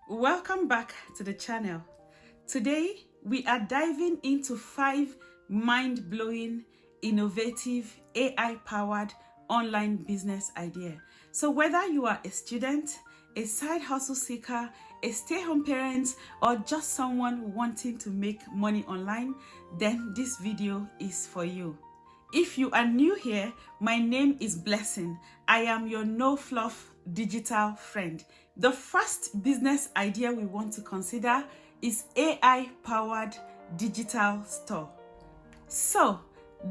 Welcome back to the channel. Today we are diving into 5 mind-blowing, innovative, AI-powered online business ideas. So whether you are a student, a side hustle seeker, a stay-home parent, or just someone wanting to make money online, then this video is for you. If you are new here, my name is Blessing. I am your no-fluff digital friend. The first business idea we want to consider is AI-powered digital store. So,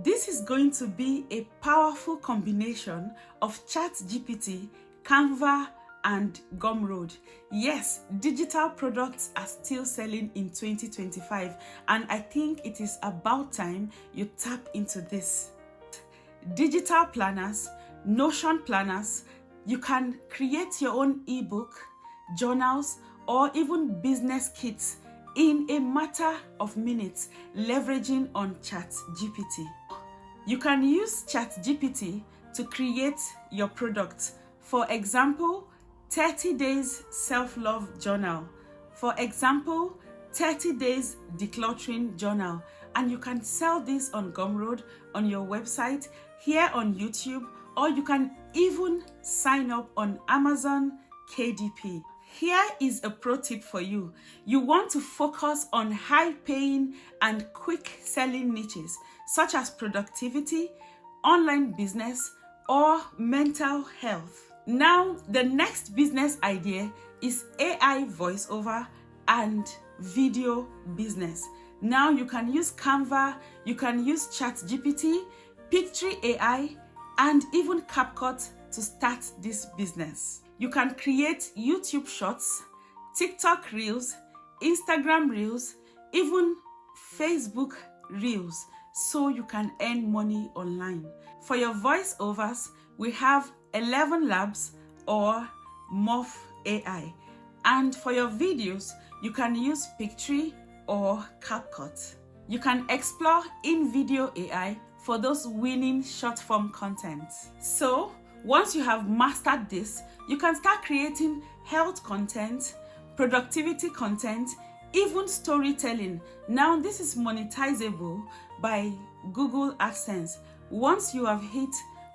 this is going to be a powerful combination of ChatGPT, Canva, and Gumroad. Yes, digital products are still selling in 2025, and I think it is about time you tap into this. Digital planners, Notion planners, you can create your own ebook, journals, or even business kits in a matter of minutes, leveraging on ChatGPT. You can use ChatGPT to create your product. For example, 30 days self-love journal. For example, 30 days decluttering journal. And you can sell this on Gumroad, on your website, here on YouTube, or you can even sign up on Amazon KDP. Here is a pro tip for you. You want to focus on high-paying and quick-selling niches, such as productivity, online business, or mental health. Now, the next business idea is AI voiceover and video business. Now you can use Canva, you can use ChatGPT, Pictory AI, and even CapCut to start this business. You can create YouTube Shorts, TikTok Reels, Instagram Reels, even Facebook Reels, so you can earn money online. For your voiceovers, we have ElevenLabs or Morph AI. And for your videos, you can use Pictory or CapCut. You can explore in-video AI for those winning short-form content. So, once you have mastered this, you can start creating health content, productivity content, even storytelling. Now, this is monetizable by Google AdSense. Once you have hit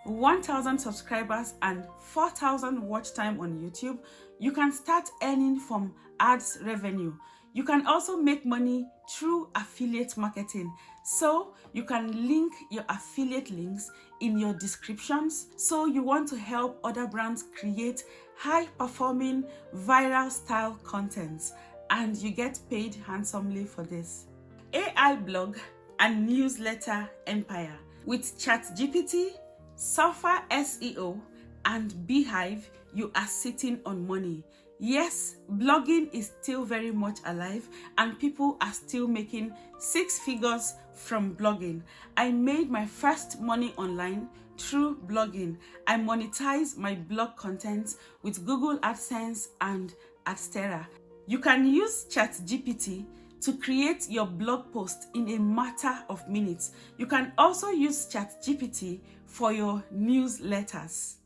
1,000 subscribers and 4,000 watch time on YouTube, you can start earning from ads revenue. You can also make money through affiliate marketing. So you can link your affiliate links in your descriptions. So you want to help other brands create high-performing, viral style content, and you get paid handsomely for this. AI blog and newsletter empire. With ChatGPT, Surfer SEO, and Beehive, you are sitting on money. Yes, blogging is still very much alive and people are still making 6 figures from blogging. I made my first money online through blogging. I monetize my blog content with Google AdSense and Adstera. You can use ChatGPT to create your blog post in a matter of minutes. You can also use ChatGPT for your newsletters.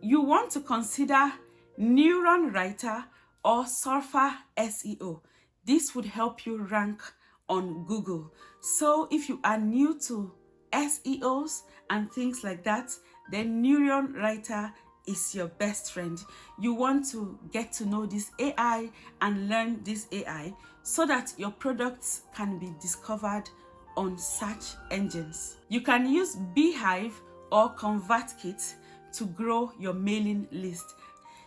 You want to consider Neuron Writer or Surfer SEO. This would help you rank on Google. So if you are new to SEOs and things like that, then Neuron Writer is your best friend. You want to get to know this AI and learn this AI so that your products can be discovered on search engines. You can use Beehive or ConvertKit to grow your mailing list.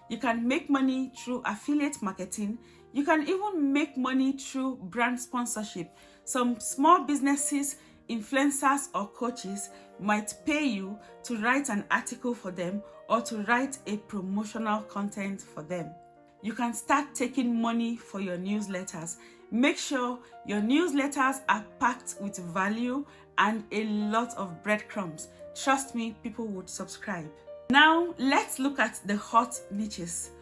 You can make money through affiliate marketing. You can even make money through brand sponsorship. Some small businesses, influencers, or coaches might pay you to write an article for them or to write a promotional content for them. You can start taking money for your newsletters. Make sure your newsletters are packed with value and a lot of breadcrumbs. Trust me, people would subscribe. Now, let's look at the hot niches.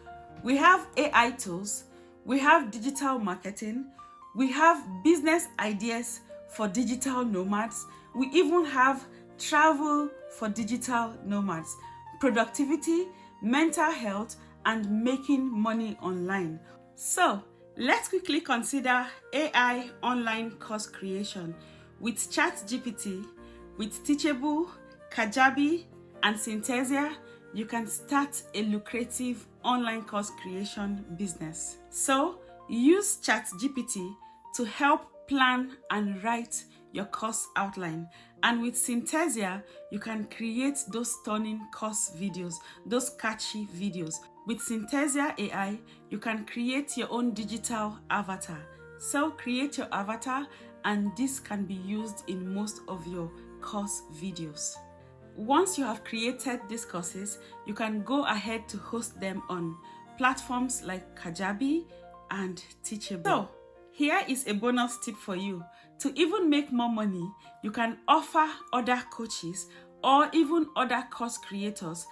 We have AI tools, we have digital marketing, we have business ideas for digital nomads, we even have travel for digital nomads, productivity, mental health, and making money online. So let's quickly consider AI online course creation. With ChatGPT, with Teachable, Kajabi, and Synthesia, you can start a lucrative online course creation business. So use ChatGPT to help plan and write your course outline. And with Synthesia, you can create those stunning course videos, those catchy videos. With Synthesia AI, you can create your own digital avatar. So create your avatar, and this can be used in most of your course videos. Once you have created these courses, you can go ahead to host them on platforms like Kajabi and Teachable. So, here is a bonus tip for you. To even make more money, you can offer other coaches or even other course creators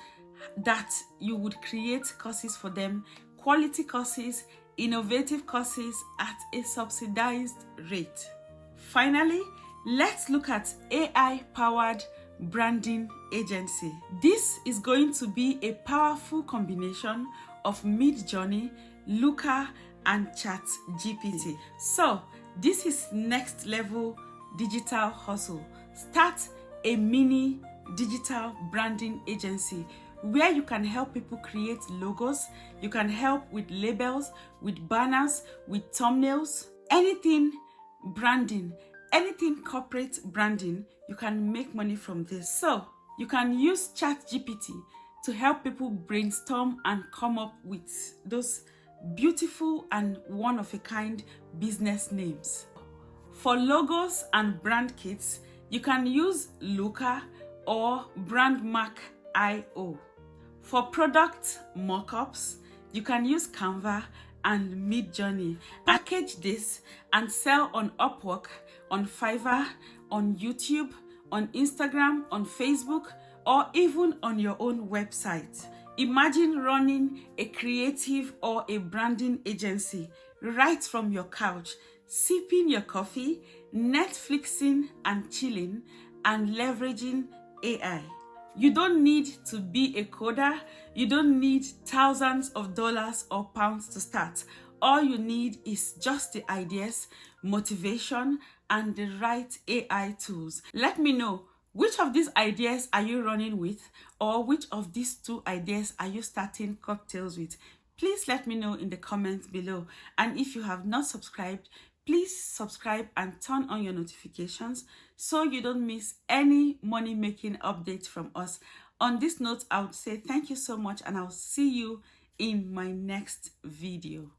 that you would create courses for them, quality courses, innovative courses at a subsidized rate. Finally, let's look at AI-powered branding agency. This is going to be a powerful combination of Midjourney, Looker, and ChatGPT. So this is next level digital hustle. Start a mini digital branding agency where you can help people create logos, you can help with labels, with banners, with thumbnails, anything branding, anything corporate branding. You can make money from this. So you can use ChatGPT to help people brainstorm and come up with those beautiful and one-of-a-kind business names. For logos and brand kits, you can use Looker or Brandmark.io. For product mockups, you can use Canva and Midjourney. Package this and sell on Upwork, on Fiverr, on YouTube, on Instagram, on Facebook, or even on your own website. Imagine running a creative or a branding agency right from your couch, sipping your coffee, Netflixing and chilling, and leveraging AI. You don't need to be a coder. You don't need thousands of dollars or pounds to start. All you need is just the ideas, motivation, and the right AI tools. Let me know, which of these ideas are you running with, or which of these two ideas are you starting cocktails with? Please let me know in the comments below. And if you have not subscribed, please subscribe and turn on your notifications so you don't miss any money-making updates from us. On this note, I would say thank you so much, and I'll see you in my next video.